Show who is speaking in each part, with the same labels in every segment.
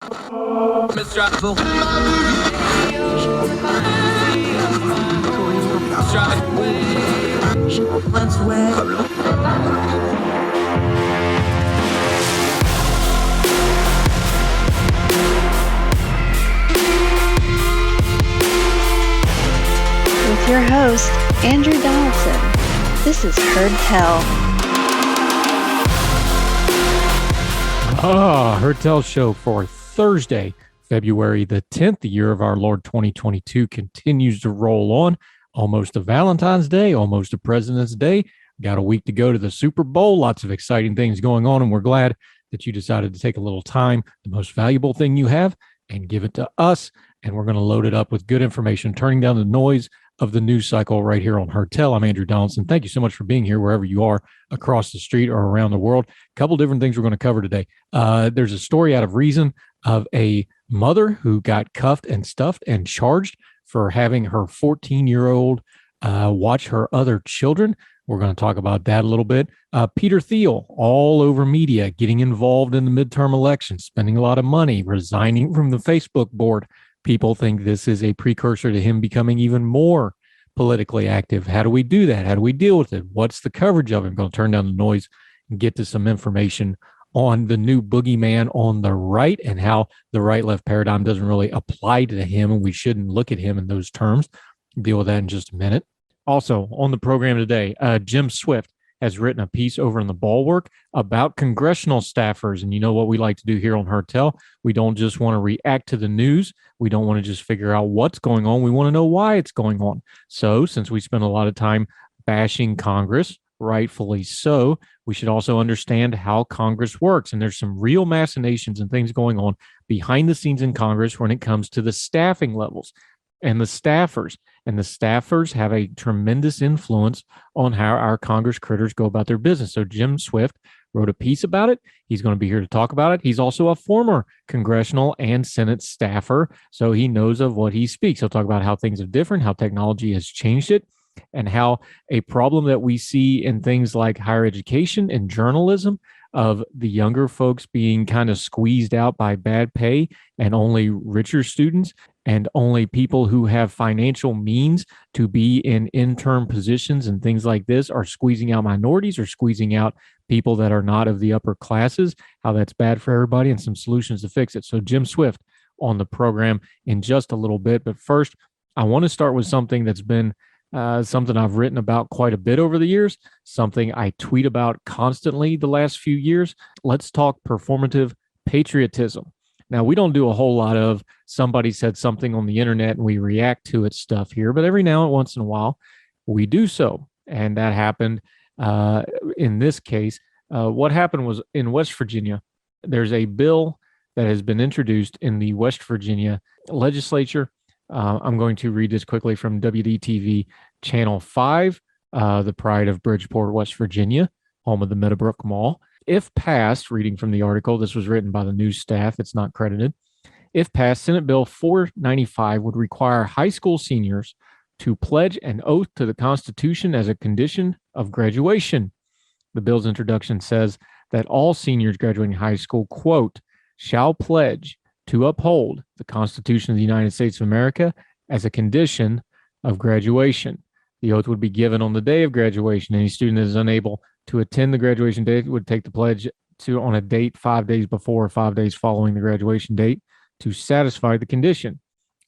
Speaker 1: With your host, Andrew Donaldson. This is Heard Tell.
Speaker 2: Heard Tell show for Thursday, February the 10th. The year of our Lord 2022 continues to roll on. Almost a Valentine's Day, almost a President's Day. Got a week to go to the Super Bowl. Lots of exciting things going on, and we're glad that you decided to take a little time, the most valuable thing you have, and give it to us. And we're going to load it up with good information, turning down the noise of the news cycle right here on Heard Tell. I'm Andrew Donaldson. Thank you so much for being here wherever you are across the street or around the world. A couple different things we're going to cover today. There's a story out of Reason of a mother who got cuffed and stuffed and charged for having her 14-year-old watch her other children. We're going to talk about that a little bit. Peter Thiel, all over media, getting involved in the midterm elections, spending a lot of money, resigning from the Facebook board. People think this is a precursor to him becoming even more politically active. How do we do that? How do we deal with it? What's the coverage of it? I'm going to turn down the noise and get to some information on the new boogeyman on the right and how the right-left paradigm doesn't really apply to him, and we shouldn't look at him in those terms. Deal with that in just a minute. Also, on the program today, Jim Swift has written a piece over in the Bulwark about congressional staffers. And you know what we like to do here on Heard Tell? We don't just want to react to the news. We don't want to just figure out what's going on. We want to know why it's going on. So since we spend a lot of time bashing Congress, rightfully so, we should also understand how Congress works. And there's some real machinations and things going on behind the scenes in Congress when it comes to the staffing levels and the staffers. And the staffers have a tremendous influence on how our Congress critters go about their business. So Jim Swift wrote a piece about it. He's going to be here to talk about it. He's also a former congressional and Senate staffer, so he knows of what he speaks. He'll talk about how things are different, how technology has changed it, and how a problem that we see in things like higher education and journalism of the younger folks being kind of squeezed out by bad pay and only richer students and only people who have financial means to be in intern positions and things like this are squeezing out minorities or squeezing out people that are not of the upper classes, how that's bad for everybody and some solutions to fix it. So Jim Swift on the program in just a little bit. But first, I want to start with something that's been something I've written about quite a bit over the years, something I tweet about constantly the last few years. Let's talk performative patriotism. Now, we don't do a whole lot of somebody said something on the internet and we react to it stuff here, but every now and once in a while, we do so. And that happened in this case. What happened was in West Virginia, there's a bill that has been introduced in the West Virginia legislature. I'm going to read this quickly from WDTV Channel 5, the pride of Bridgeport, West Virginia, home of the Meadowbrook Mall. If passed, reading from the article, this was written by the news staff, it's not credited. If passed, Senate Bill 495 would require high school seniors to pledge an oath to the Constitution as a condition of graduation. The bill's introduction says that all seniors graduating high school, quote, shall pledge to uphold the Constitution of the United States of America as a condition of graduation. The oath would be given on the day of graduation. Any student that is unable to attend the graduation date would take the pledge to on a date 5 days before or 5 days following the graduation date to satisfy the condition.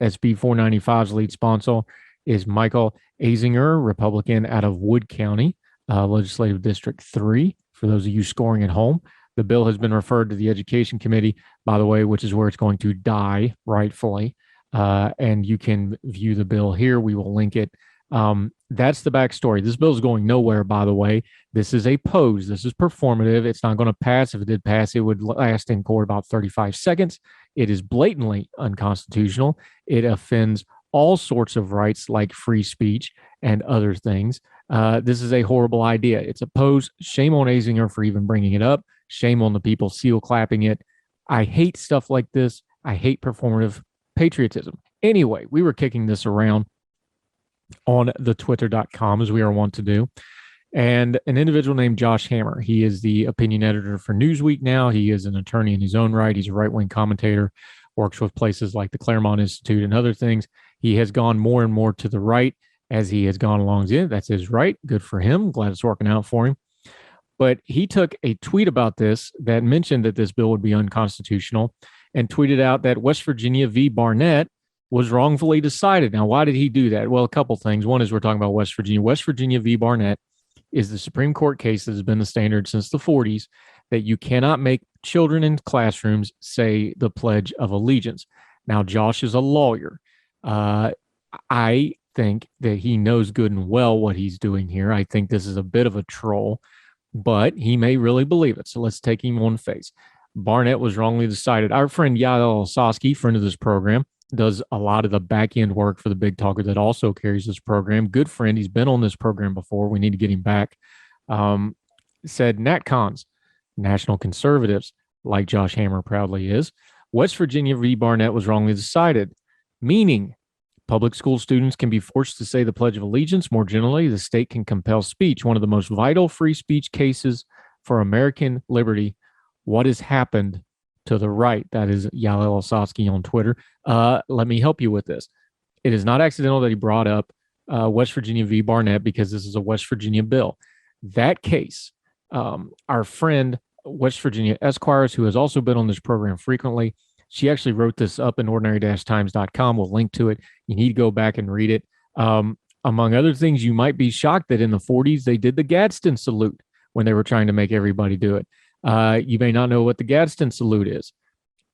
Speaker 2: SB 495's lead sponsor is Michael Azinger, Republican out of Wood County, Legislative District 3, for those of you scoring at home. The bill has been referred to the Education Committee, by the way, which is where it's going to die, rightfully. And you can view the bill here. We will link it. That's the backstory. This bill is going nowhere, by the way. This is a pose. This is performative. It's not going to pass. If it did pass, it would last in court about 35 seconds. It is blatantly unconstitutional. It offends all sorts of rights like free speech and other things. This is a horrible idea. It's a pose. Shame on Azinger for even bringing it up. Shame on the people seal clapping it. I hate stuff like this. I hate performative patriotism. Anyway, we were kicking this around on the twitter.com as we are wont to do. and an individual named Josh Hammer. He is the opinion editor for Newsweek now. He is an attorney in his own right. He's a right-wing commentator, works with places like the Claremont Institute and other things. He has gone more and more to the right as he has gone along. That's his right. Good for him. Glad it's working out for him. But he took a tweet about this that mentioned that this bill would be unconstitutional and tweeted out that West Virginia v. Barnett was wrongfully decided. Now, why did he do that? Well, a couple things. One is we're talking about West Virginia. West Virginia v. Barnett is the Supreme Court case that has been the standard since the 40s that you cannot make children in classrooms say the Pledge of Allegiance. Now, Josh is a lawyer. I think that he knows good and well what he's doing here. I think this is a bit of a troll, but he may really believe it. So let's take him on face. Barnett was wrongly decided. Our friend Yael Sosky, friend of this program, does a lot of the back end work for the Big Talker that also carries this program. Good friend. He's been on this program before. We need to get him back. Said NatCons, National Conservatives, like Josh Hammer proudly is, West Virginia v. Barnett was wrongly decided, meaning public school students can be forced to say the Pledge of Allegiance. More generally, the state can compel speech, one of the most vital free speech cases for American liberty. What has happened to the right? That is Yael Sosky on Twitter. Let me help you with this. It is not accidental that he brought up West Virginia v. Barnett because this is a West Virginia bill. That case, our friend West Virginia Esquires, who has also been on this program frequently, she actually wrote this up in ordinary-times.com. We'll link to it. You need to go back and read it. Among other things, you might be shocked that in the 40s, they did the Gadsden salute when they were trying to make everybody do it. You may not know what the Gadsden salute is.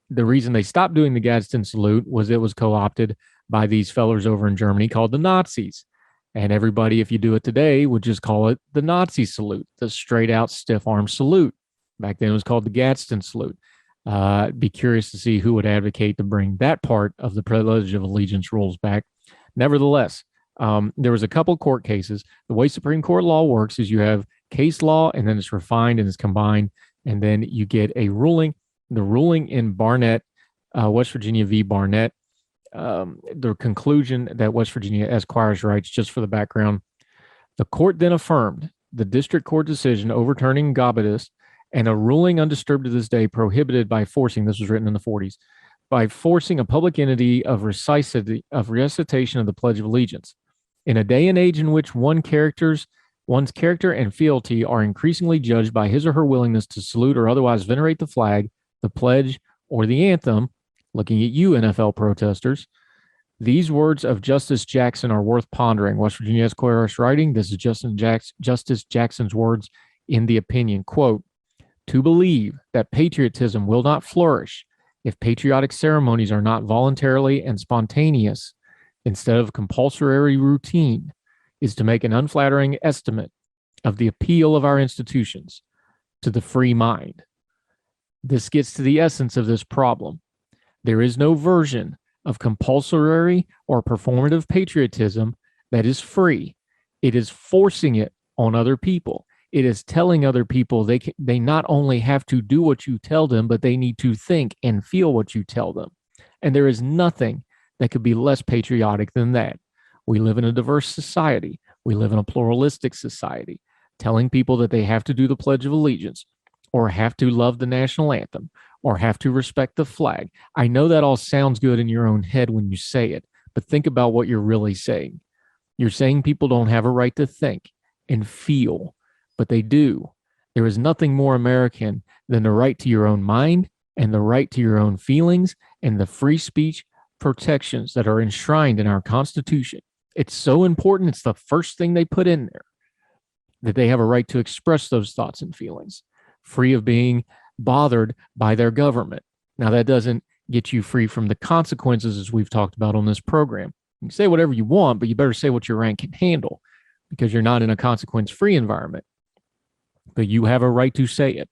Speaker 2: The reason they stopped doing the Gadsden salute was it was co-opted by these fellers over in Germany called the Nazis. And everybody, if you do it today, would just call it the Nazi salute, the straight out stiff arm salute. Back then it was called the Gadsden salute. Be curious to see who would advocate to bring that part of the Pledge of Allegiance rules back. Nevertheless, there was a couple court cases. The way Supreme Court law works is you have case law and then it's refined and it's combined. And then you get a ruling. The ruling in Barnett, West Virginia v. Barnett, the conclusion that West Virginia Esquires writes, just for the background, the court then affirmed the district court decision overturning Gobadis and a ruling undisturbed to this day prohibited by forcing, this was written in the 40s, by forcing a public entity of recitation of the Pledge of Allegiance. In a day and age in which one's character and fealty are increasingly judged by his or her willingness to salute or otherwise venerate the flag, the pledge, or the anthem, looking at you, NFL protesters, these words of Justice Jackson are worth pondering. West Virginia Esquires writing, this is Justice Jackson's words in the opinion, quote, to believe that patriotism will not flourish if patriotic ceremonies are not voluntarily and spontaneous instead of compulsory routine is to make an unflattering estimate of the appeal of our institutions to the free mind. This gets to the essence of this problem. There is no version of compulsory or performative patriotism that is free. It is forcing it on other people. It is telling other people they not only have to do what you tell them, but they need to think and feel what you tell them. And there is nothing that could be less patriotic than that. We live in a diverse society. We live in a pluralistic society. Telling people that they have to do the Pledge of Allegiance or have to love the national anthem or have to respect the flag. I know that all sounds good in your own head when you say it, but think about what you're really saying. You're saying people don't have a right to think and feel, but they do. There is nothing more American than the right to your own mind and the right to your own feelings and the free speech protections that are enshrined in our Constitution. It's so important. It's the first thing they put in there, that they have a right to express those thoughts and feelings, free of being bothered by their government. Now, that doesn't get you free from the consequences, as we've talked about on this program. You can say whatever you want, but you better say what your rank can handle, because you're not in a consequence-free environment. But you have a right to say it.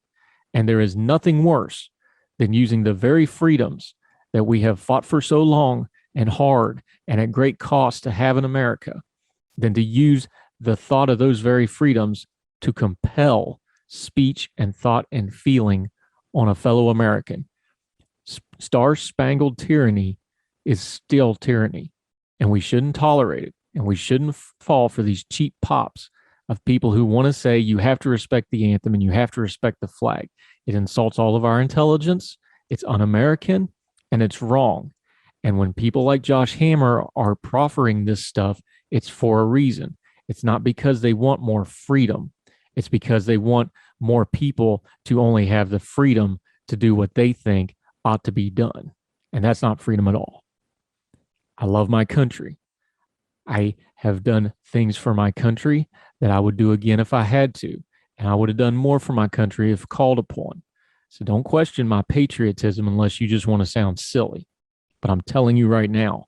Speaker 2: And there is nothing worse than using the very freedoms that we have fought for so long and hard and at great cost to have in America, than to use the thought of those very freedoms to compel speech and thought and feeling on a fellow American. Star-spangled tyranny is still tyranny, and we shouldn't tolerate it, and we shouldn't fall for these cheap pops of people who want to say you have to respect the anthem and you have to respect the flag. It insults all of our intelligence. It's un-American and it's wrong. And when people like Josh Hammer are proffering this stuff, it's for a reason. It's not because they want more freedom. It's because they want more people to only have the freedom to do what they think ought to be done. And that's not freedom at all. I love my country. I have done things for my country that I would do again if I had to. And I would have done more for my country if called upon. So don't question my patriotism unless you just want to sound silly. But I'm telling you right now,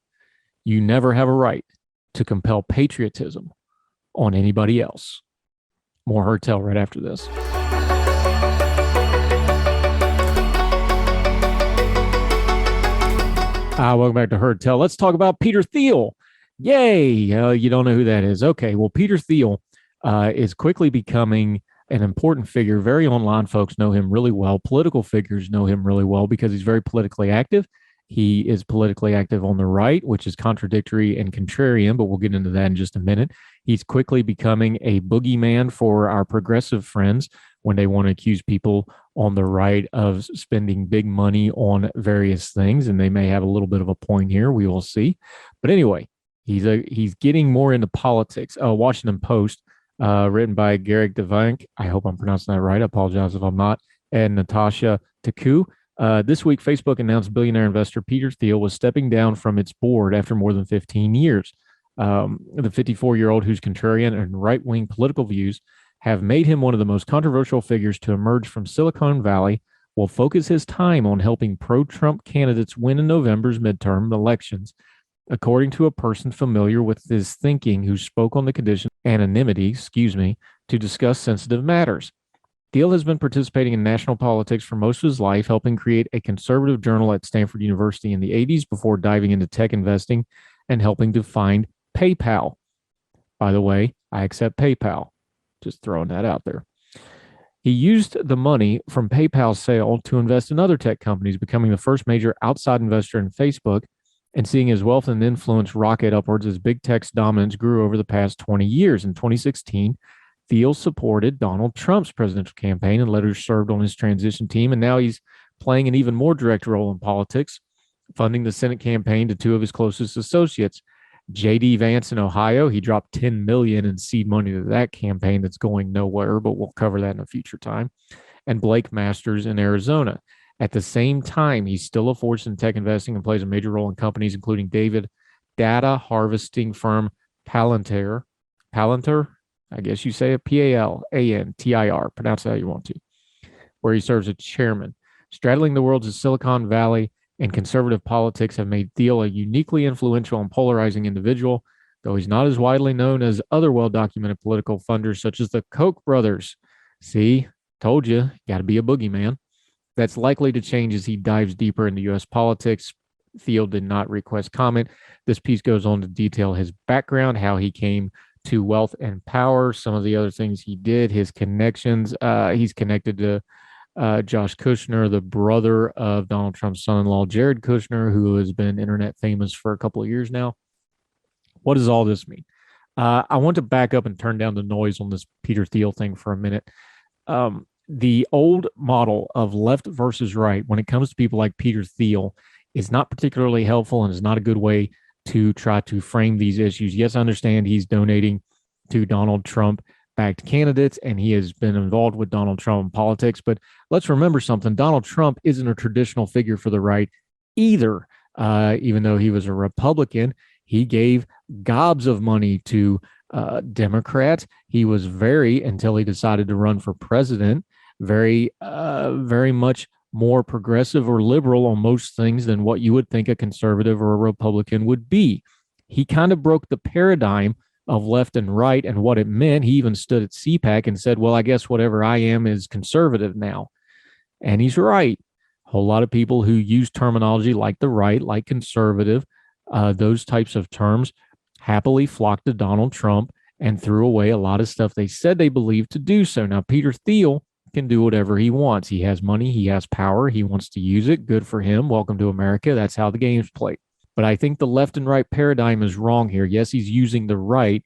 Speaker 2: you never have a right to compel patriotism on anybody else. More Hertel right after this. Welcome back to Hertel. Let's talk about Peter Thiel. Yay! You don't know who that is. Okay, well, Peter Thiel is quickly becoming an important figure. Very online folks know him really well. Political figures know him really well because he's very politically active. He is politically active on the right, which is contradictory and contrarian, but we'll get into that in just a minute. He's quickly becoming a boogeyman for our progressive friends when they want to accuse people on the right of spending big money on various things, and they may have a little bit of a point here. We will see. But anyway, he's getting more into politics. Washington Post, written by Garrick DeVank. I hope I'm pronouncing that right. I apologize if I'm not. And Natasha Taku. This week, Facebook announced billionaire investor Peter Thiel was stepping down from its board after more than 15 years. The 54-year-old, whose contrarian and right-wing political views have made him one of the most controversial figures to emerge from Silicon Valley, will focus his time on helping pro-Trump candidates win in November's midterm elections, according to a person familiar with his thinking who spoke on the condition anonymity, to discuss sensitive matters. Thiel has been participating in national politics for most of his life, helping create a conservative journal at Stanford University in the 80s before diving into tech investing and helping to find PayPal. By the way, I accept PayPal. Just throwing that out there. He used the money from PayPal's sale to invest in other tech companies, becoming the first major outside investor in Facebook and seeing his wealth and influence rocket upwards as big tech's dominance grew over the past 20 years. In 2016, Thiel supported Donald Trump's presidential campaign and later served on his transition team, and now he's playing an even more direct role in politics, funding the Senate campaign to two of his closest associates. J.D. Vance in Ohio, he dropped $10 million in seed money to that campaign that's going nowhere, but we'll cover that in a future time. And Blake Masters in Arizona. At the same time, he's still a force in tech investing and plays a major role in companies including data harvesting firm Palantir, I guess you say it, Palantir, pronounce it how you want to, where he serves as chairman. Straddling the worlds of Silicon Valley and conservative politics have made Thiel a uniquely influential and polarizing individual, though he's not as widely known as other well-documented political funders such as the Koch brothers. See, told you, got to be a boogeyman. That's likely to change as he dives deeper into U.S. politics. Thiel did not request comment. This piece goes on to detail his background, how he came to wealth and power, some of the other things he did, his connections. He's connected to Josh Kushner, the brother of Donald Trump's son-in-law, Jared Kushner, who has been internet famous for a couple of years now. What does all this mean? I want to back up and turn down the noise on this Peter Thiel thing for a minute. The old model of left versus right, when it comes to people like Peter Thiel, is not particularly helpful and is not a good way to try to frame these issues. Yes, I understand he's donating to Donald Trump-backed candidates, and he has been involved with Donald Trump in politics. But let's remember something. Donald Trump isn't a traditional figure for the right either. Even though he was a Republican, he gave gobs of money to Democrats. He was until he decided to run for president, very much more progressive or liberal on most things than what you would think a conservative or a Republican would be. He kind of broke the paradigm of left and right and what it meant. He even stood at CPAC and said, well, I guess whatever I am is conservative now. And he's right. A whole lot of people who use terminology like the right, like conservative, those types of terms, happily flocked to Donald Trump and threw away a lot of stuff they said they believed to do so. Now, Peter Thiel can do whatever he wants. He has money. He has power. He wants to use it. Good for him. Welcome to America. That's how the game's played. But I think the left and right paradigm is wrong here. Yes, he's using the right,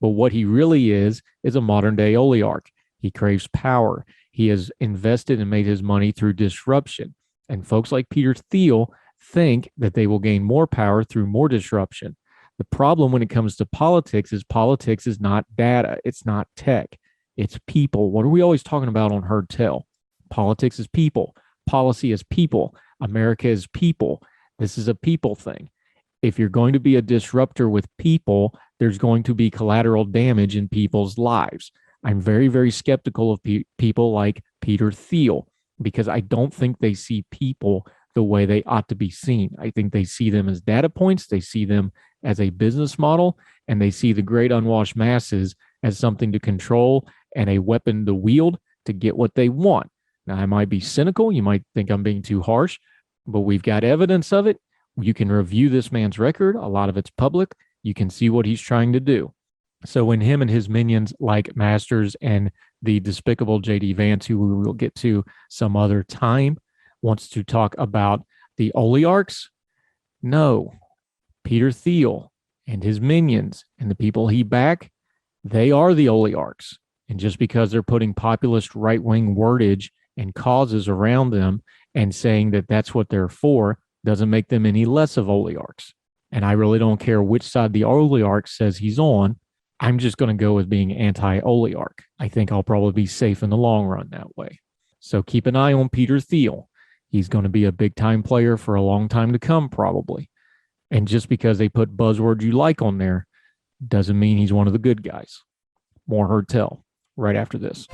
Speaker 2: But what he really is a modern day oligarch. He craves power. He has invested and made his money through disruption. And folks like Peter Thiel think that they will gain more power through more disruption. The problem when it comes to politics is not data. It's not tech. It's people. What are we always talking about on Heard Tell? Politics is people. Policy is people. America is people. This is a people thing. If you're going to be a disruptor with people, there's going to be collateral damage in people's lives. I'm very, very skeptical of people like Peter Thiel because I don't think they see people the way they ought to be seen. I think they see them as data points. They see them as a business model, and they see the great unwashed masses as something to control and a weapon to wield to get what they want. Now, I might be cynical. You might think I'm being too harsh, but we've got evidence of it. You can review this man's record. A lot of it's public. You can see what he's trying to do. So when him and his minions like Masters and the despicable J.D. Vance, who we will get to some other time, wants to talk about the oligarchs, no. Peter Thiel and his minions and the people he back, they are the oligarchs. And just because they're putting populist right-wing wordage and causes around them and saying that that's what they're for doesn't make them any less of oligarchs. And I really don't care which side the oligarch says he's on. I'm just going to go with being anti-oligarch. I think I'll probably be safe in the long run that way. So keep an eye on Peter Thiel. He's going to be a big-time player for a long time to come, probably. And just because they put buzzwords you like on there doesn't mean he's one of the good guys. More Heard Tell right after this.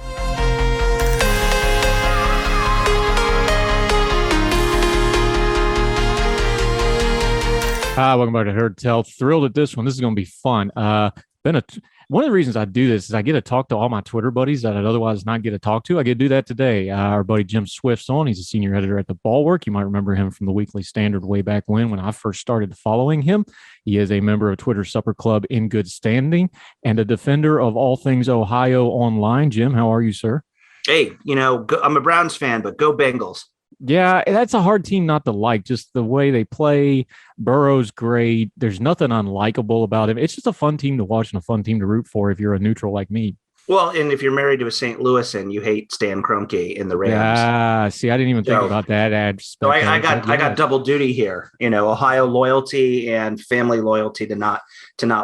Speaker 2: Welcome back to Heard Tell. Thrilled at this one. This is going to be fun. One of the reasons I do this is I get to talk to all my Twitter buddies that I'd otherwise not get to talk to. I get to do that today. Our buddy Jim Swift's on. He's a senior editor at The Bulwark. You might remember him from the Weekly Standard way back when I first started following him. He is a member of Twitter Supper Club in good standing and a defender of all things Ohio online. Jim, how are you, sir?
Speaker 3: Hey, I'm a Browns fan, but go Bengals.
Speaker 2: Yeah, that's a hard team not to like. Just the way they play. Burrow's great. There's nothing unlikable about him. It's just a fun team to watch and a fun team to root for if you're a neutral like me.
Speaker 3: Well, and if you're married to a St. Louis and you hate Stan Kroenke in the Rams.
Speaker 2: Yeah, see, I didn't even think about that ad.
Speaker 3: So I got double duty here. Ohio loyalty and family loyalty to not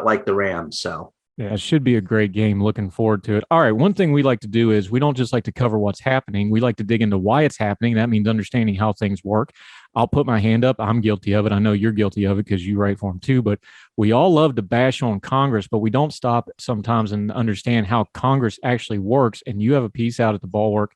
Speaker 3: like the Rams. So.
Speaker 2: Yeah, it should be a great game. Looking forward to it. All right. One thing we like to do is we don't just like to cover what's happening. We like to dig into why it's happening. That means understanding how things work. I'll put my hand up. I'm guilty of it. I know you're guilty of it because you write for them too. But we all love to bash on Congress, but we don't stop sometimes and understand how Congress actually works. And you have a piece out at the Bulwark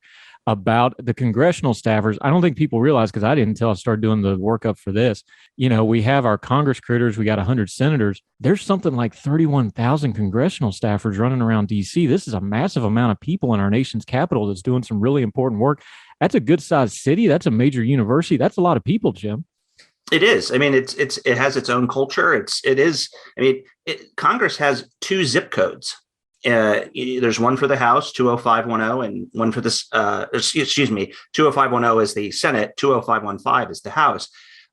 Speaker 2: about the congressional staffers. I don't think people realize, because I didn't until I started doing the workup for this. We have our Congress critters. We got 100 senators. There's something like 31,000 congressional staffers running around D.C. This is a massive amount of people in our nation's capital that's doing some really important work. That's a good sized city. That's a major university. That's a lot of people, Jim.
Speaker 3: It is. I mean, it has its own culture. Congress has 2 zip codes. There's one for the House, 20510, and one for this. 20510 is the Senate, 20515 is the House.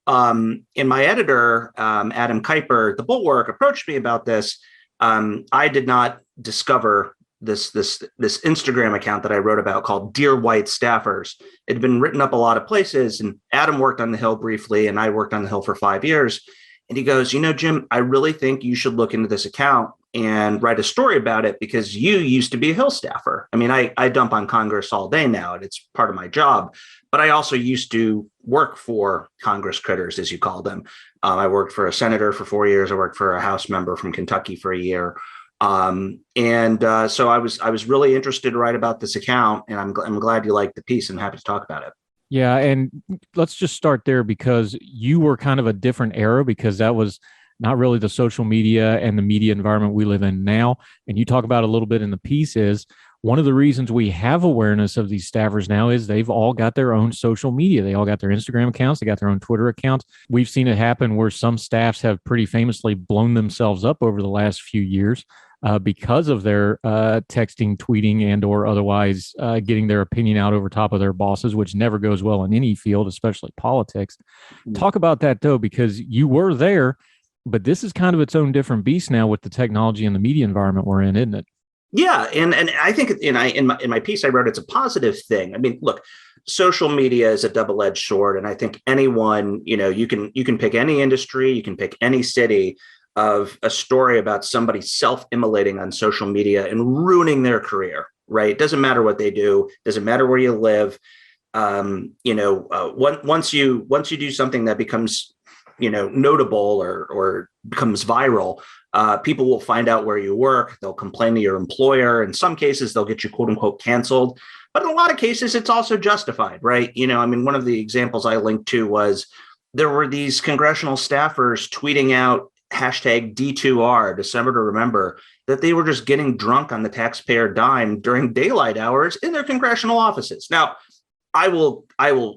Speaker 3: And my editor, Adam Kuiper, the Bulwark, approached me about this. I did not discover this Instagram account that I wrote about called Dear White Staffers. It had been written up a lot of places, and Adam worked on the Hill briefly, and I worked on the Hill for 5 years. And he goes, Jim, I really think you should look into this account and write a story about it, because you used to be a Hill staffer. I mean, I dump on Congress all day now, and it's part of my job. But I also used to work for Congress critters, as you call them. I worked for a senator for 4 years. I worked for a House member from Kentucky for a year. So I was really interested to write about this account, and I'm glad you liked the piece. I'm happy to talk about it.
Speaker 2: Yeah, and let's just start there, because you were kind of a different era, because that was not really the social media and the media environment we live in now. And you talk about a little bit in the piece is one of the reasons we have awareness of these staffers now is they've all got their own social media. They all got their Instagram accounts. They got their own Twitter accounts. We've seen it happen where some staffs have pretty famously blown themselves up over the last few years because of their texting, tweeting, and or otherwise getting their opinion out over top of their bosses, which never goes well in any field, especially politics. Talk about that, though, because you were there. But this is kind of its own different beast now with the technology and the media environment we're in, isn't it?
Speaker 3: Yeah, and I think in my piece I wrote it's a positive thing. I mean, look, social media is a double-edged sword, and I think anyone, you can pick any industry, you can pick any city of a story about somebody self-immolating on social media and ruining their career. Right? It doesn't matter what they do, doesn't matter where you live. Once you do something that becomes notable or becomes viral, people will find out where you work. They'll complain to your employer. In some cases, they'll get you quote unquote canceled. But in a lot of cases, it's also justified, right? One of the examples I linked to was there were these congressional staffers tweeting out hashtag D2R, December to Remember, that they were just getting drunk on the taxpayer dime during daylight hours in their congressional offices. Now, I will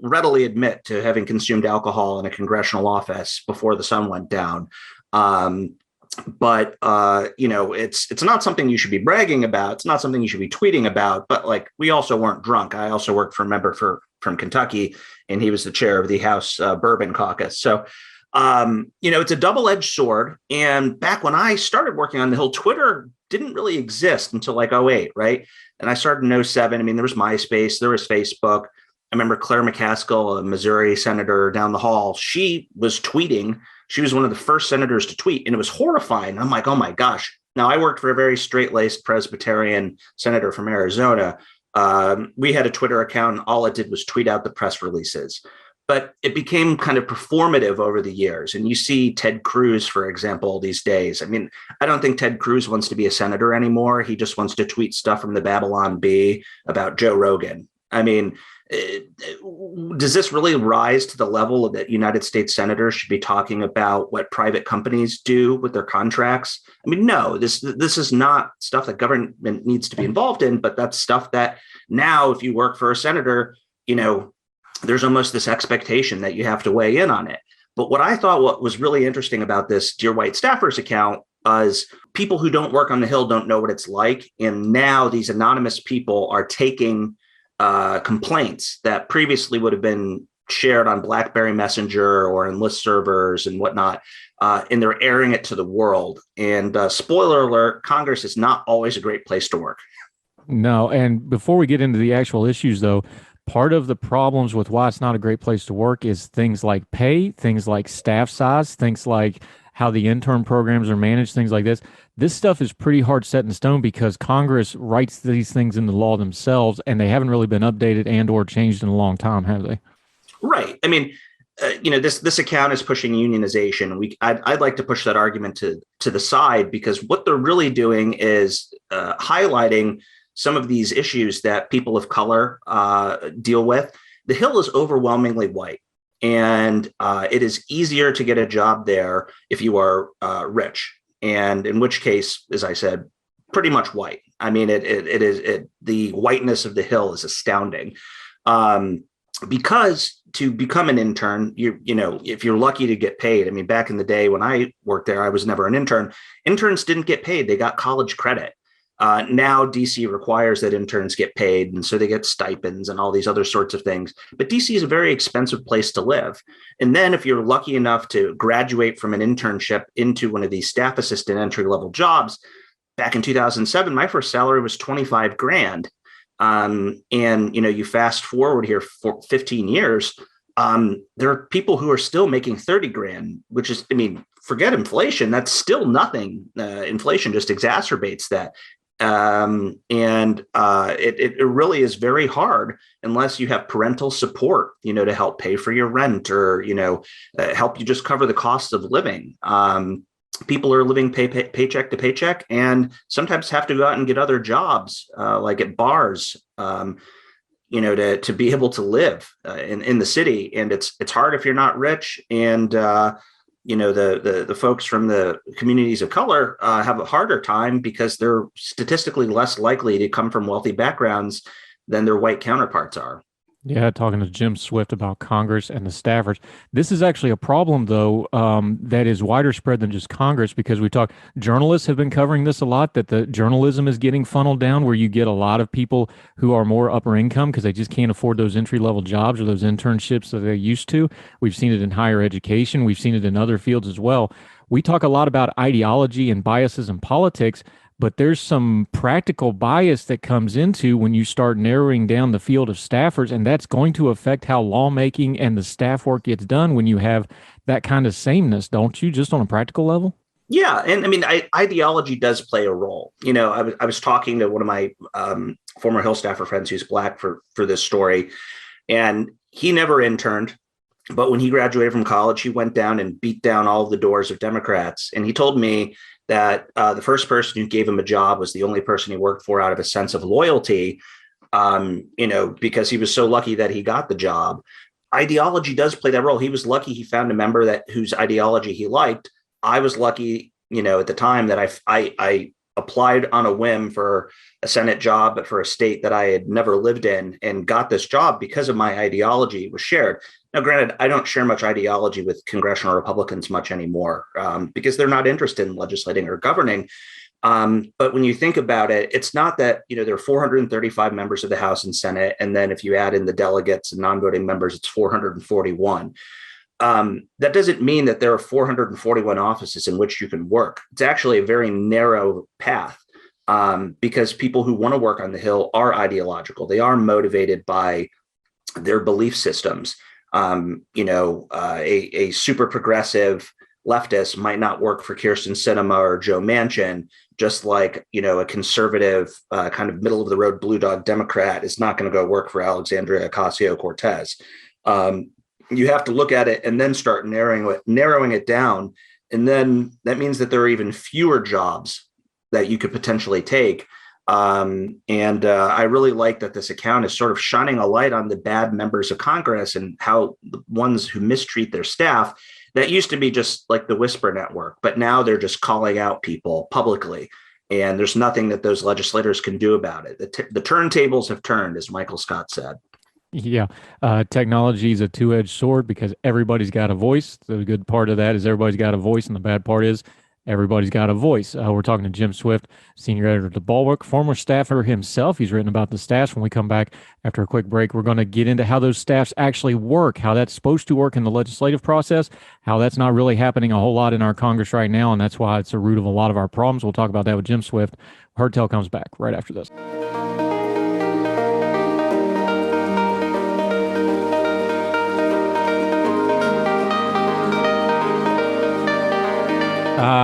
Speaker 3: readily admit to having consumed alcohol in a congressional office before the sun went down. But it's not something you should be bragging about. It's not something you should be tweeting about. But like, we also weren't drunk. I also worked for a member from Kentucky, and he was the chair of the House Bourbon Caucus. So, it's a double-edged sword. And back when I started working on the Hill, Twitter didn't really exist until like 2008, right? And I started in 2007. I mean, there was MySpace, there was Facebook. I remember Claire McCaskill, a Missouri senator down the hall, she was tweeting. She was one of the first senators to tweet, and it was horrifying. I'm like, oh my gosh. Now, I worked for a very straight-laced Presbyterian senator from Arizona. We had a Twitter account, and all it did was tweet out the press releases. But it became kind of performative over the years. And you see Ted Cruz, for example, these days. I mean, I don't think Ted Cruz wants to be a senator anymore. He just wants to tweet stuff from the Babylon Bee about Joe Rogan. I mean, does this really rise to the level that United States senators should be talking about what private companies do with their contracts? I mean, no, this is not stuff that government needs to be involved in, but that's stuff that now, if you work for a senator, there's almost this expectation that you have to weigh in on it. But what I thought what was really interesting about this Dear White Staffers account is people who don't work on the Hill don't know what it's like. And now these anonymous people are taking complaints that previously would have been shared on BlackBerry Messenger or in list servers and whatnot, and they're airing it to the world. And spoiler alert, Congress is not always a great place to work.
Speaker 2: No. And before we get into the actual issues, though, part of the problems with why it's not a great place to work is things like pay, things like staff size, things like how the intern programs are managed, things like this. This stuff is pretty hard set in stone because Congress writes these things into law themselves, and they haven't really been updated and or changed in a long time, have they?
Speaker 3: Right. I mean, this account is pushing unionization. I'd like to push that argument to the side, because what they're really doing is highlighting some of these issues that people of color deal with. The Hill is overwhelmingly white, and it is easier to get a job there if you are rich, and in which case, as I said, pretty much white. I mean, the whiteness of the Hill is astounding. Because to become an intern, if you're lucky to get paid. I mean, back in the day when I worked there, I was never an intern. Interns didn't get paid; they got college credit. Now DC requires that interns get paid, and so they get stipends and all these other sorts of things. But DC is a very expensive place to live. And then if you're lucky enough to graduate from an internship into one of these staff assistant entry-level jobs, back in 2007, my first salary was 25 grand. And you fast forward here for 15 years, there are people who are still making 30 grand, which is, I mean, forget inflation. That's still nothing. Inflation just exacerbates that. It really is very hard unless you have parental support, to help pay for your rent or, help you just cover the cost of living. People are living paycheck to paycheck and sometimes have to go out and get other jobs, like at bars, to be able to live in the city. And it's hard if you're not rich. And, the folks from the communities of color have a harder time because they're statistically less likely to come from wealthy backgrounds than their white counterparts are.
Speaker 2: Yeah, talking to Jim Swift about Congress and the staffers. This is actually a problem, though, that is wider spread than just Congress because journalists have been covering this a lot, that the journalism is getting funneled down where you get a lot of people who are more upper income because they just can't afford those entry level jobs or those internships that they used to. We've seen it in higher education, we've seen it in other fields as well. We talk a lot about ideology and biases in politics, but there's some practical bias that comes into when you start narrowing down the field of staffers, and that's going to affect how lawmaking and the staff work gets done when you have that kind of sameness, don't you, just on a practical level?
Speaker 3: Yeah, and I mean, ideology does play a role. I was talking to one of my former Hill staffer friends who's Black for this story, and he never interned. But when he graduated from college, he went down and beat down all of the doors of Democrats. And he told me that the first person who gave him a job was the only person he worked for out of a sense of loyalty, because he was so lucky that he got the job. Ideology does play that role. He was lucky he found a member whose ideology he liked. I was lucky, at the time that I applied on a whim for a Senate job, but for a state that I had never lived in, and got this job because of my ideology was shared. Now, granted, I don't share much ideology with congressional Republicans much anymore because they're not interested in legislating or governing. But when you think about it, it's not that, there are 435 members of the House and Senate. And then if you add in the delegates and non-voting members, it's 441. That doesn't mean that there are 441 offices in which you can work. It's actually a very narrow path because people who want to work on the Hill are ideological. They are motivated by their belief systems. A super progressive leftist might not work for Kirsten Sinema or Joe Manchin, just like, a conservative kind of middle of the road blue dog Democrat is not going to go work for Alexandria Ocasio-Cortez. You have to look at it and then start narrowing it down. And then that means that there are even fewer jobs that you could potentially take. I really like that this account is sort of shining a light on the bad members of Congress and how the ones who mistreat their staff, that used to be just like the Whisper Network, but now they're just calling out people publicly. And there's nothing that those legislators can do about it. The turntables have turned, as Michael Scott said.
Speaker 2: Yeah, technology is a two-edged sword because everybody's got a voice. The good part of that is everybody's got a voice, and the bad part is everybody's got a voice. We're talking to Jim Swift, senior editor at The Bulwark, former staffer himself. He's written about the staffs. When we come back after a quick break, we're going to get into how those staffs actually work, how that's supposed to work in the legislative process, how that's not really happening a whole lot in our Congress right now, and that's why it's the root of a lot of our problems. We'll talk about that with Jim Swift. Hertel comes back right after this.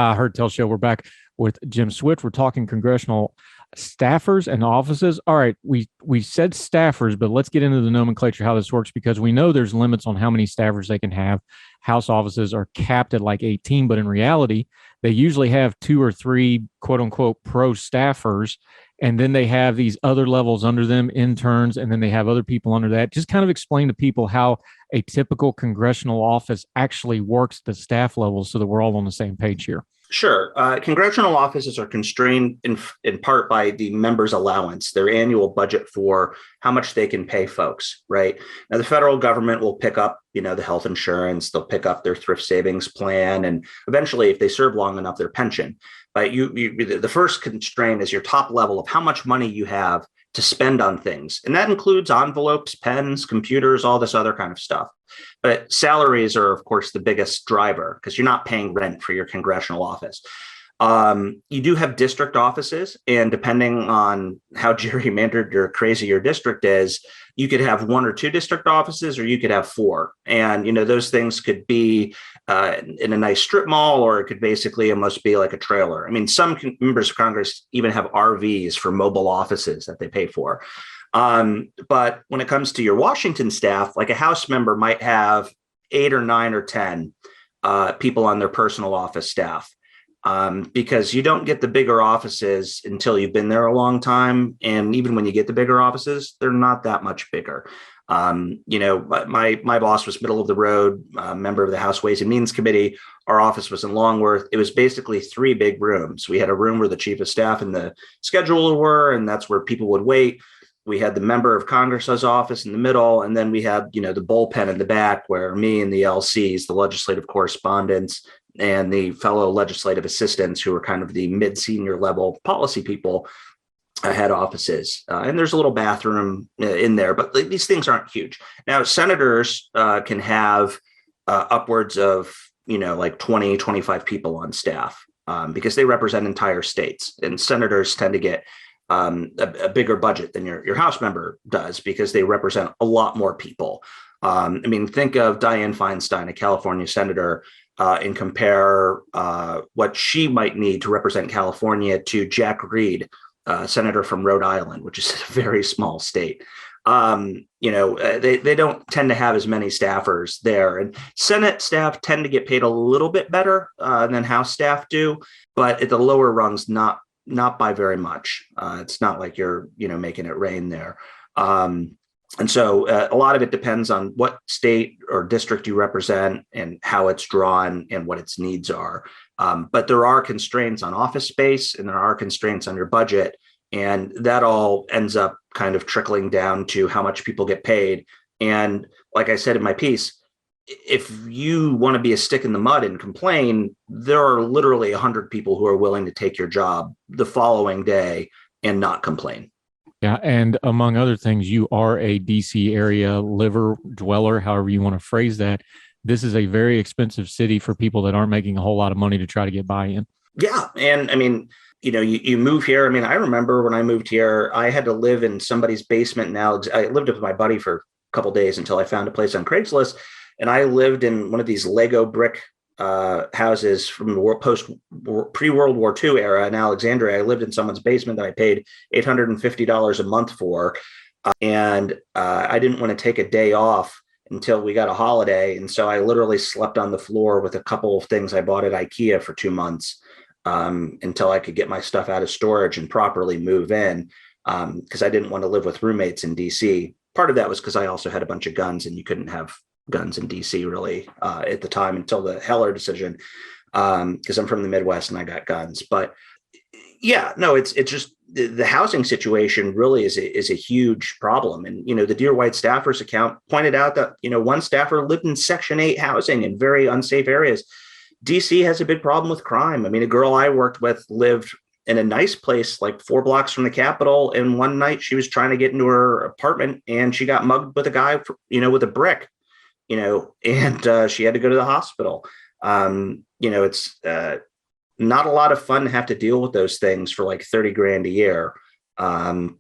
Speaker 2: Hertel Show. We're back with Jim Swift. We're talking congressional staffers and offices. All right, we said staffers, but let's get into the nomenclature, how this works, because we know there's limits on how many staffers they can have. House offices are capped at like 18, but in reality, they usually have 2 or 3 quote unquote pro staffers. And then they have these other levels under them, interns, and then they have other people under that. Just kind of explain to people how a typical congressional office actually works at the staff level so that we're all on the same page here.
Speaker 3: Sure. Congressional offices are constrained in part by the members' allowance, their annual budget for how much they can pay folks, right? Now, the federal government will pick up, the health insurance, they'll pick up their thrift savings plan, and eventually, if they serve long enough, their pension. But the first constraint is your top level of how much money you have to spend on things. And that includes envelopes, pens, computers, all this other kind of stuff. But salaries are, of course, the biggest driver because you're not paying rent for your congressional office. You do have district offices, and depending on how gerrymandered or crazy your district is, you could have 1 or 2 district offices, or you could have 4. And, those things could be in a nice strip mall, or it could basically almost be like a trailer. I mean, some members of Congress even have RVs for mobile offices that they pay for. But when it comes to your Washington staff, like a House member might have 8 or 9 or 10 people on their personal office staff. Because you don't get the bigger offices until you've been there a long time. And even when you get the bigger offices, they're not that much bigger. My boss was middle of the road, member of the House Ways and Means Committee. Our office was in Longworth. It was basically 3 big rooms. We had a room where the chief of staff and the scheduler were, and that's where people would wait. we had the member of Congress's office in the middle, and then we had, the bullpen in the back where me and the LCs, the legislative correspondents, and the fellow legislative assistants, who were kind of the mid-senior level policy people, had offices. And there's a little bathroom in there, but these things aren't huge. Now, senators can have upwards of, like 20, 25 people on staff because they represent entire states. And senators tend to get a bigger budget than your House member does because they represent a lot more people. Think of Dianne Feinstein, a California senator, and compare what she might need to represent California to Jack Reed, senator from Rhode Island, which is a very small state. They don't tend to have as many staffers there, and Senate staff tend to get paid a little bit better than House staff do, but at the lower rungs, not by very much. It's not like you're, making it rain there. And so a lot of it depends on what state or district you represent and how it's drawn and what its needs are. But there are constraints on office space and there are constraints on your budget. And that all ends up kind of trickling down to how much people get paid. And like I said in my piece, if you want to be a stick in the mud and complain, there are literally 100 people who are willing to take your job the following day and not complain.
Speaker 2: Yeah. And among other things, you are a DC area liver dweller, however you want to phrase that. This is a very expensive city for people that aren't making a whole lot of money to try to get by in.
Speaker 3: Yeah. And you move here. I remember when I moved here, I had to live in somebody's basement. Now I lived with my buddy for a couple of days until I found a place on Craigslist. And I lived in one of these Lego brick houses from the pre-World War II era in Alexandria. I lived in someone's basement that I paid $850 a month for. And I didn't want to take a day off until we got a holiday. And so I literally slept on the floor with a couple of things I bought at IKEA for 2 months until I could get my stuff out of storage and properly move in because I didn't want to live with roommates in DC. Part of that was because I also had a bunch of guns and you couldn't have guns in DC really at the time until the Heller decision because I'm from the Midwest and I got guns. But yeah, no, it's just the housing situation really is a huge problem. And, the Dear White staffers account pointed out that, one staffer lived in Section 8 housing in very unsafe areas. DC has a big problem with crime. A girl I worked with lived in a nice place like 4 blocks from the Capitol. And one night she was trying to get into her apartment and she got mugged with a guy, with a brick, and she had to go to the hospital. It's not a lot of fun to have to deal with those things for like 30 grand a year. And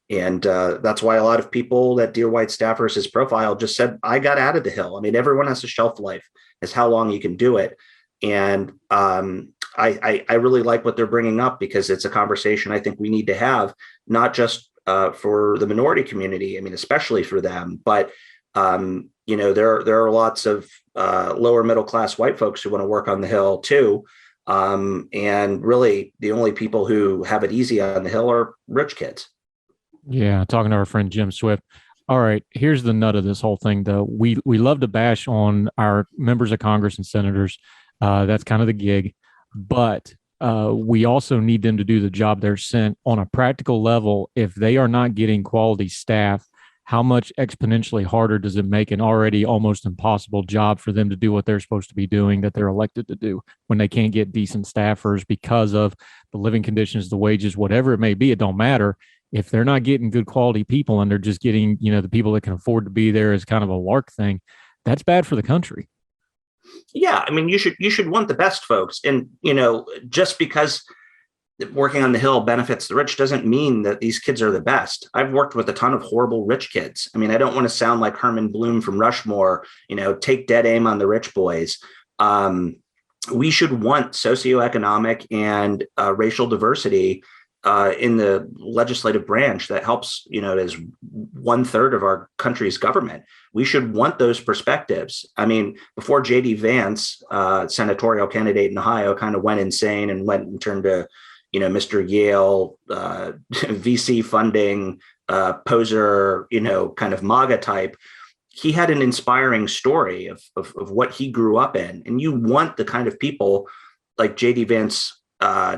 Speaker 3: that's why a lot of people that Dear White staffers his profile just said, I got out of the Hill. Everyone has a shelf life as how long you can do it. And I really like what they're bringing up because it's a conversation I think we need to have, not just for the minority community. Especially for them, but there are lots of lower middle class white folks who want to work on the Hill too. And really the only people who have it easy on the Hill are rich kids. Yeah.
Speaker 2: Talking to our friend Jim Swift. All right. Here's the nut of this whole thing, though. We love to bash on our members of Congress and senators. That's kind of the gig. But we also need them to do the job they're sent on a practical level. If they are not getting quality staff, how much exponentially harder does it make an already almost impossible job for them to do what they're supposed to be doing that they're elected to do when they can't get decent staffers because of the living conditions, the wages, whatever it may be? It don't matter. If they're not getting good quality people and they're just getting, the people that can afford to be there as kind of a lark thing, that's bad for the country.
Speaker 3: Yeah. You should want the best folks. And, just because working on the Hill benefits the rich doesn't mean that these kids are the best. I've worked with a ton of horrible rich kids. I don't want to sound like Herman Bloom from Rushmore, take dead aim on the rich boys. We should want socioeconomic and racial diversity in the legislative branch that helps, as 1/3 of our country's government. We should want those perspectives. Before J.D. Vance, senatorial candidate in Ohio, kind of went insane and went and turned to, Mr. Yale, VC funding, poser, kind of MAGA type. He had an inspiring story of what he grew up in. And you want the kind of people like J.D. Vance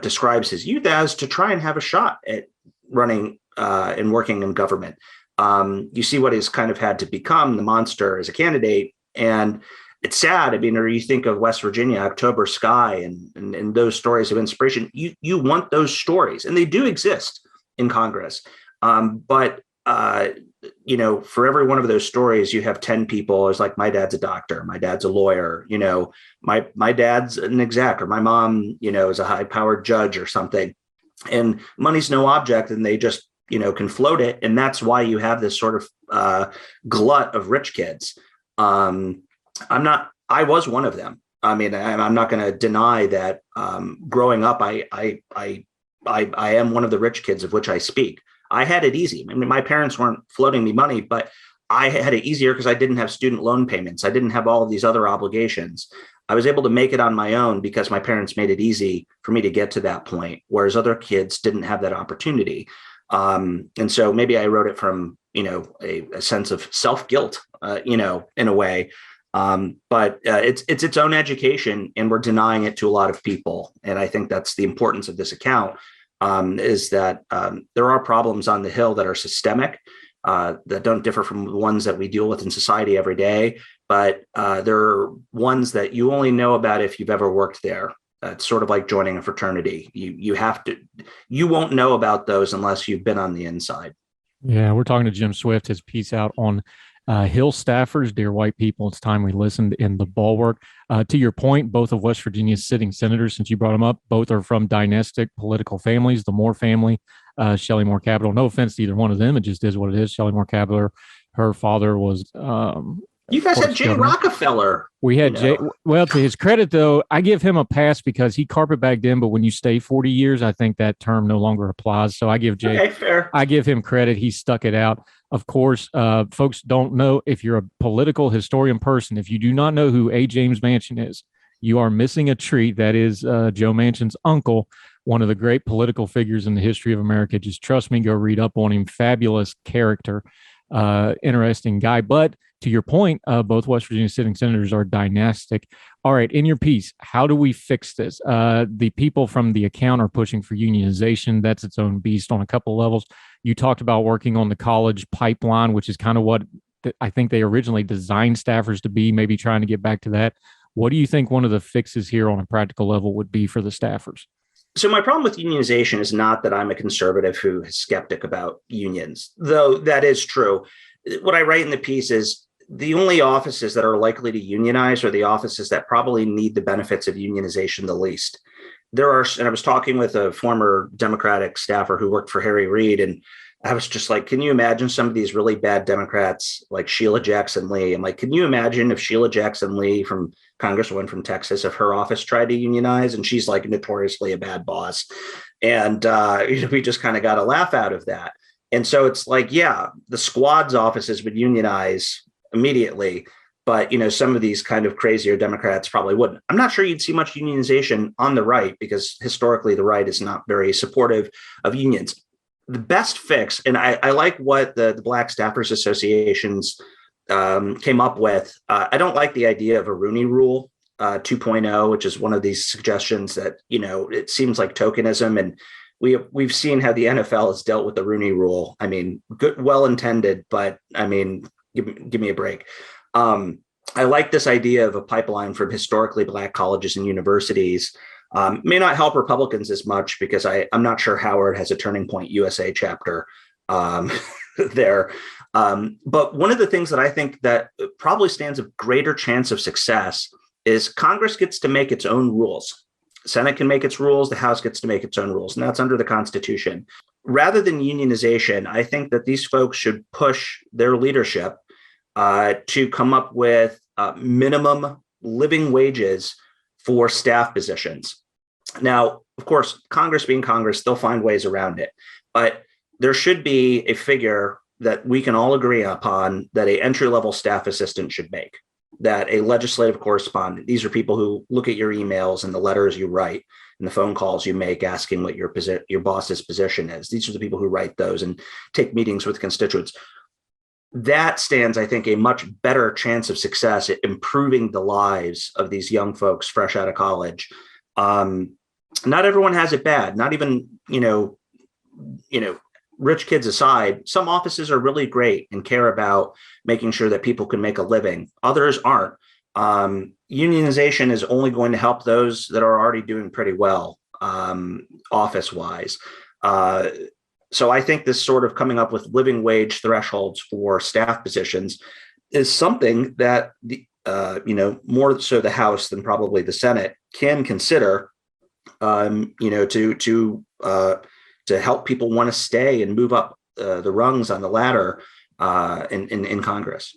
Speaker 3: describes his youth as to try and have a shot at running and working in government. You see what he's kind of had to become, the monster as a candidate. And it's sad. I mean, or you think of West Virginia, October Sky, and those stories of inspiration. You want those stories, and they do exist in Congress. But for every one of those stories, you have 10 people. It's like, my dad's a doctor, my dad's a lawyer, my dad's an exec, or my mom, is a high-powered judge or something. And money's no object, and they just, can float it. And that's why you have this sort of glut of rich kids. I was one of them. I mean, I'm not going to deny that growing up, I am one of the rich kids of which I speak. I had it easy. I mean, my parents weren't floating me money, but I had it easier because I didn't have student loan payments. I didn't have all of these other obligations. I was able to make it on my own because my parents made it easy for me to get to that point, whereas other kids didn't have that opportunity. And so maybe I wrote it from, a sense of self-guilt, in a way. But it's its own education, and we're denying it to a lot of people. And I think that's the importance of this account, is that there are problems on the Hill that are systemic, that don't differ from the ones that we deal with in society every day. But there are ones that you only know about if you've ever worked there. It's sort of like joining a fraternity. You won't know about those unless you've been on the inside.
Speaker 2: Yeah, we're talking to Jim Swift, his piece out on Hill staffers, dear white people. It's time we listened in the Bulwark. To your point, both of West Virginia's sitting senators, since you brought them up, both are from dynastic political families. The Moore family, Shelley Moore Capitol. No offense to either one of them. It just is what it is. Shelley Moore Capitol, her father was
Speaker 3: you guys had Jay Rockefeller.
Speaker 2: We had Jay. Well, to his credit, though, I give him a pass because he carpetbagged in. But when you stay 40 years, I think that term no longer applies. So I give Jay.
Speaker 3: Okay, fair.
Speaker 2: I give him credit. He stuck it out. Of course, folks don't know, if you're a political historian person, if you do not know who A. James Manchin is, you are missing a treat. That is Joe Manchin's uncle, one of the great political figures in the history of America. Just trust me, go read up on him. Fabulous character, interesting guy. But to your point, both West Virginia sitting senators are dynastic. All right, in your piece, how do we fix this? The people from the account are pushing for unionization. That's its own beast on a couple of levels. You talked about working on the college pipeline, which is kind of what I think they originally designed staffers to be, maybe trying to get back to that. What do you think one of the fixes here on a practical level would be for the staffers?
Speaker 3: So my problem with unionization is not that I'm a conservative who is skeptic about unions, though that is true. What I write in the piece is the only offices that are likely to unionize are the offices that probably need the benefits of unionization the least. And I was talking with a former Democratic staffer who worked for Harry Reid, and I was just like, can you imagine some of these really bad Democrats like Sheila Jackson Lee? I'm like, can you imagine if Sheila Jackson Lee, from Congresswoman from Texas, if her office tried to unionize? And she's like notoriously a bad boss. And we just kind of got a laugh out of that. And so it's like, yeah, the squad's offices would unionize immediately, but some of these kind of crazier Democrats probably wouldn't. I'm not sure you'd see much unionization on the right, because historically the right is not very supportive of unions. The best fix, and I like what the Black Staffers Associations came up with. I don't like the idea of a Rooney Rule 2.0, which is one of these suggestions that it seems like tokenism, and we've seen how the NFL has dealt with the Rooney Rule. I mean, good, well intended, but I mean, give me a break. I like this idea of a pipeline from historically Black colleges and universities. May not help Republicans as much, because I'm not sure Howard has a Turning Point USA chapter there. But one of the things that I think that probably stands a greater chance of success is Congress gets to make its own rules. Senate can make its rules. The House gets to make its own rules, and that's under the Constitution. Rather than unionization, I think that these folks should push their leadership to come up with minimum living wages for staff positions. Now, of course, Congress being Congress, they'll find ways around it. But there should be a figure that we can all agree upon that an entry-level staff assistant should make, that a legislative correspondent, these are people who look at your emails and the letters you write and the phone calls you make asking what your boss's position is. These are the people who write those and take meetings with constituents. That stands, I think, a much better chance of success at improving the lives of these young folks fresh out of college. Not everyone has it bad. Not even, rich kids aside, some offices are really great and care about making sure that people can make a living. Others aren't. Unionization is only going to help those that are already doing pretty well, office wise. So I think this sort of coming up with living wage thresholds for staff positions is something that more so the House than probably the Senate can consider, to help people want to stay and move up the rungs on the ladder in Congress.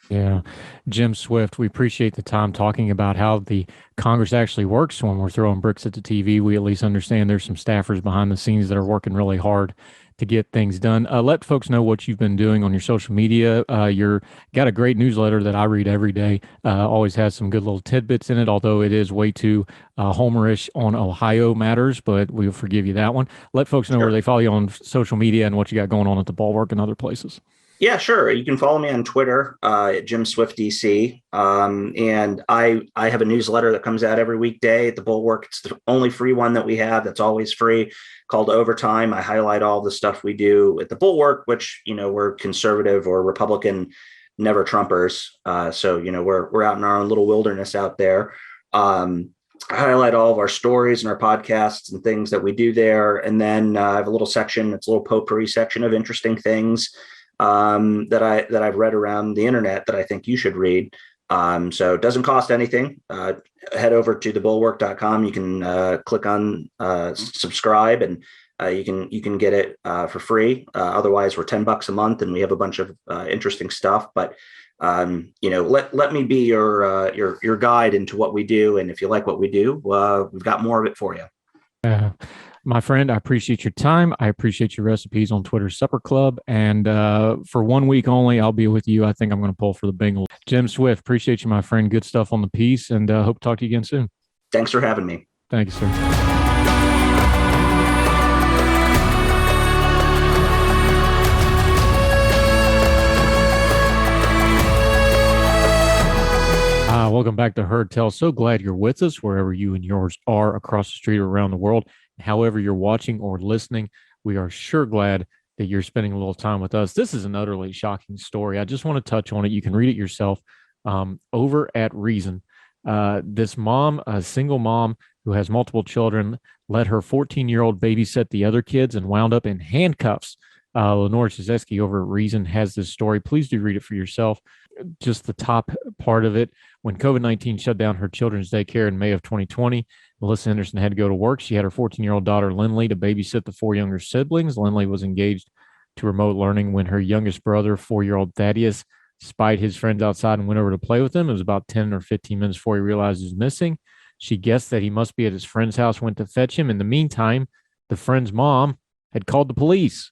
Speaker 2: Yeah. Jim Swift, we appreciate the time talking about how the Congress actually works. When we're throwing bricks at the TV, we at least understand there's some staffers behind the scenes that are working really hard to get things done. Let folks know what you've been doing on your social media. You're got a great newsletter that I read every day. Always has some good little tidbits in it, although it is way too homerish on Ohio matters, but we'll forgive you that one. Let folks know where they follow you on social media and what you got going on at the Bulwark and other places.
Speaker 3: Yeah, sure. You can follow me on Twitter at Jim Swift DC, and I have a newsletter that comes out every weekday at the Bulwark. It's the only free one that we have that's always free, called Overtime. I highlight all the stuff we do at the Bulwark, which we're conservative or Republican, never Trumpers. So we're out in our own little wilderness out there. I highlight all of our stories and our podcasts and things that we do there, and then I have a little section. It's a little potpourri section of interesting things that I've read around the internet that I think you should read. So it doesn't cost anything. Head over to thebulwark.com. You can click on subscribe, and you can get it for free. Otherwise, we're $10 a month, and we have a bunch of interesting stuff. But let me be your guide into what we do, and if you like what we do, we've got more of it for you.
Speaker 2: My friend, I appreciate your time. I appreciate your recipes on Twitter Supper Club. And for 1 week only, I'll be with you. I think I'm going to pull for the Bengals. Jim Swift, appreciate you, my friend. Good stuff on the piece, and hope to talk to you again soon.
Speaker 3: Thanks for having me.
Speaker 2: Thank you, sir. Welcome back to Heard Tell. So glad you're with us wherever you and yours are across the street or around the world. However you're watching or listening, we are sure glad that you're spending a little time with us. This is an utterly shocking story. I just want to touch on it. You can read it yourself over at Reason. This mom, a single mom who has multiple children, let her 14-year-old babysit the other kids and wound up in handcuffs. Lenore Chizeski over at Reason has this story. Please do read it for yourself. Just the top part of it. When COVID-19 shut down her children's daycare in May of 2020, Melissa Henderson had to go to work. She had her 14-year-old daughter, Lindley, to babysit the 4 younger siblings. Lindley was engaged to remote learning when her youngest brother, 4-year-old Thaddeus, spied his friends outside and went over to play with them. It was about 10 or 15 minutes before he realized he was missing. She guessed that he must be at his friend's house, went to fetch him. In the meantime, the friend's mom had called the police.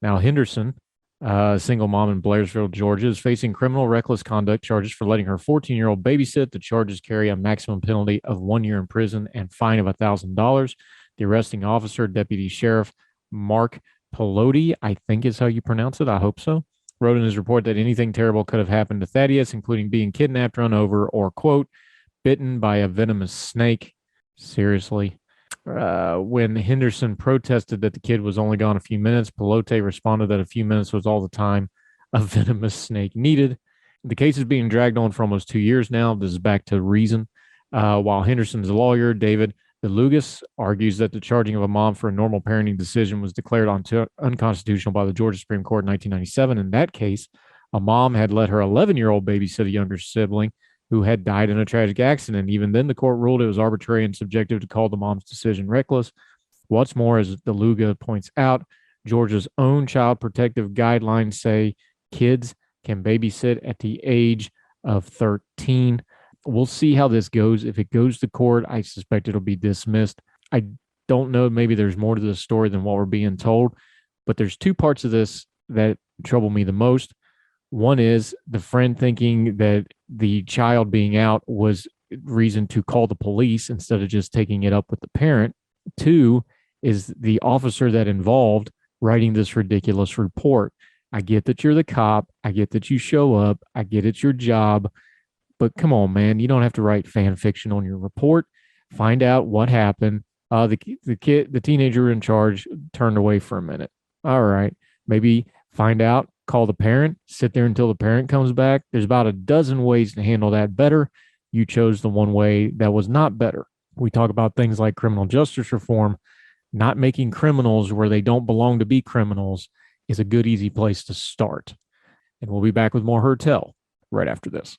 Speaker 2: Now, Henderson, a single mom in Blairsville, Georgia, is facing criminal reckless conduct charges for letting her 14-year-old babysit. The charges carry a maximum penalty of 1 year in prison and fine of $1,000. The arresting officer, Deputy Sheriff Mark Pelotti, I think is how you pronounce it, I hope so, wrote in his report that anything terrible could have happened to Thaddeus, including being kidnapped, run over, or, quote, bitten by a venomous snake. Seriously. When Henderson protested that the kid was only gone a few minutes, Pelote responded that a few minutes was all the time a venomous snake needed. The case is being dragged on for almost 2 years now. This is back to Reason. While Henderson's lawyer, David DeLugas, argues that the charging of a mom for a normal parenting decision was declared unconstitutional by the Georgia Supreme Court in 1997. In that case, a mom had let her 11-year-old babysit a younger sibling who had died in a tragic accident. Even then, the court ruled it was arbitrary and subjective to call the mom's decision reckless. What's more, as DeLuga points out, Georgia's own child protective guidelines say kids can babysit at the age of 13. We'll see how this goes. If it goes to court, I suspect it'll be dismissed. I don't know. Maybe there's more to this story than what we're being told, but there's two parts of this that trouble me the most. One is the friend thinking that the child being out was reason to call the police instead of just taking it up with the parent. Two is the officer that involved writing this ridiculous report. I get that you're the cop. I get that you show up. I get it's your job. But come on, man, you don't have to write fan fiction on your report. Find out what happened. The teenager in charge turned away for a minute. All right. Maybe find out, call the parent, sit there until the parent comes back. There's about a dozen ways to handle that better. You chose the one way that was not better. We talk about things like criminal justice reform. Not making criminals where they don't belong to be criminals is a good, easy place to start. And we'll be back with more Heard Tell right after this.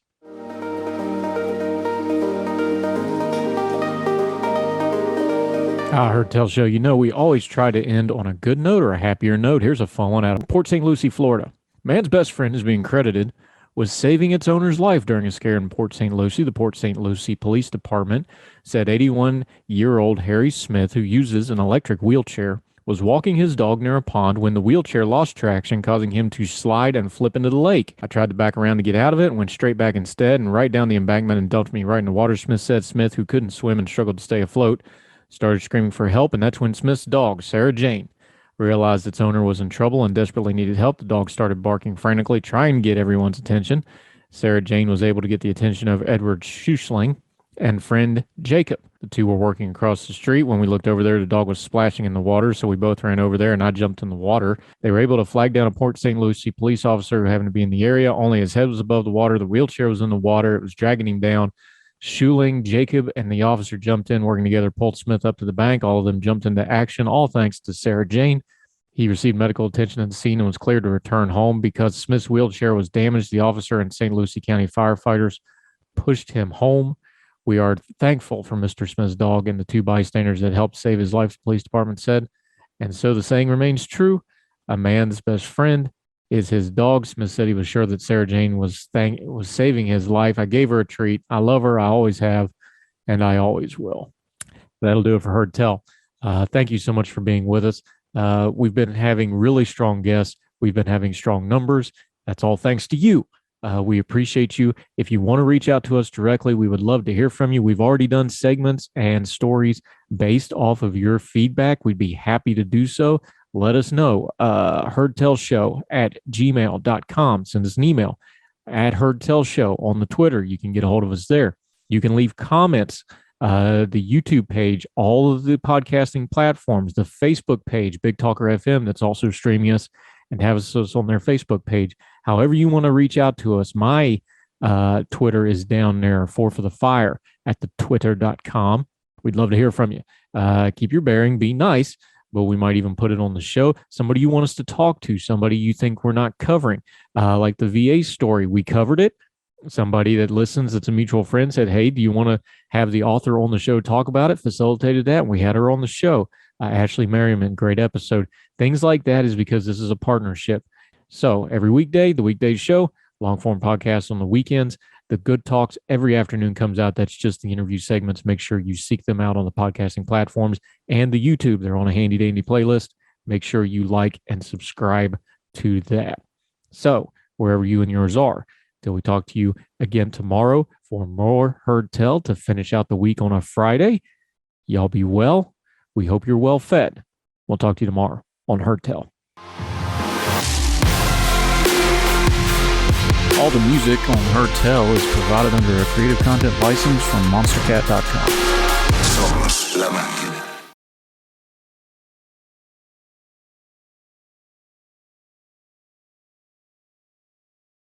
Speaker 2: Heard Tell Show. You know, we always try to end on a good note or a happier note. Here's a fun one out of Port St. Lucie, Florida. Man's best friend is being credited with saving its owner's life during a scare in Port St. Lucie. The Port St. Lucie Police Department said 81-year-old Harry Smith, who uses an electric wheelchair, was walking his dog near a pond when the wheelchair lost traction, causing him to slide and flip into the lake. I tried to back around to get out of it and went straight back instead and right down the embankment and dumped me right in the water, Smith said. Smith, who couldn't swim and struggled to stay afloat, started screaming for help, and that's when Smith's dog, Sarah Jane, realized its owner was in trouble and desperately needed help. The dog started barking frantically, trying to get everyone's attention. Sarah Jane was able to get the attention of Edward Schuschling and friend Jacob. The two were working across the street. When we looked over there, the dog was splashing in the water, so we both ran over there, and I jumped in the water. They were able to flag down a Port St. Lucie police officer who happened to be in the area. Only his head was above the water. The wheelchair was in the water. It was dragging him down. Schuling, Jacob, and the officer jumped in, working together, pulled Smith up to the bank. All of them jumped into action, all thanks to Sarah Jane. He received medical attention at the scene and was cleared to return home. Because Smith's wheelchair was damaged, the officer and St. Lucie County firefighters pushed him home. We are thankful for Mr. Smith's dog and the two bystanders that helped save his life, the police department said. And so the saying remains true. A man's best friend is his dog. Smith said he was sure that Sarah Jane was saving his life. I gave her a treat. I love her. I always have, and I always will. That'll do it for Heard Tell. Thank you so much for being with us. We've been having really strong guests. We've been having strong numbers. That's all thanks to you. We appreciate you. If you want to reach out to us directly, we would love to hear from you. We've already done segments and stories based off of your feedback. We'd be happy to do so. Let us know. heardtellshow@gmail.com. Send us an email at heardtellshow on the Twitter. You can get a hold of us there. You can leave comments. The YouTube page, all of the podcasting platforms, the Facebook page, Big Talker FM, that's also streaming us and have us on their Facebook page. However you want to reach out to us, my Twitter is down there, 4 for the Fire at the twitter.com. We'd love to hear from you. Keep your bearing, be nice, but we might even put it on the show. Somebody you want us to talk to, somebody you think we're not covering, like the VA story. We covered it. Somebody that listens, that's a mutual friend, said, hey, do you want to have the author on the show talk about it? Facilitated that, and we had her on the show. Ashley Merriman, great episode. Things like that is because this is a partnership. So every weekday, the weekday show, long-form podcasts on the weekends, the Good Talks every afternoon comes out. That's just the interview segments. Make sure you seek them out on the podcasting platforms and the YouTube. They're on a handy-dandy playlist. Make sure you like and subscribe to that. So wherever you and yours are, till we talk to you again tomorrow for more Heard Tell to finish out the week on a Friday. Y'all be well. We hope you're well fed. We'll talk to you tomorrow on Heard Tell. All the music on Heard Tell is provided under a Creative Content license from monstercat.com.
Speaker 4: Somos la máquina.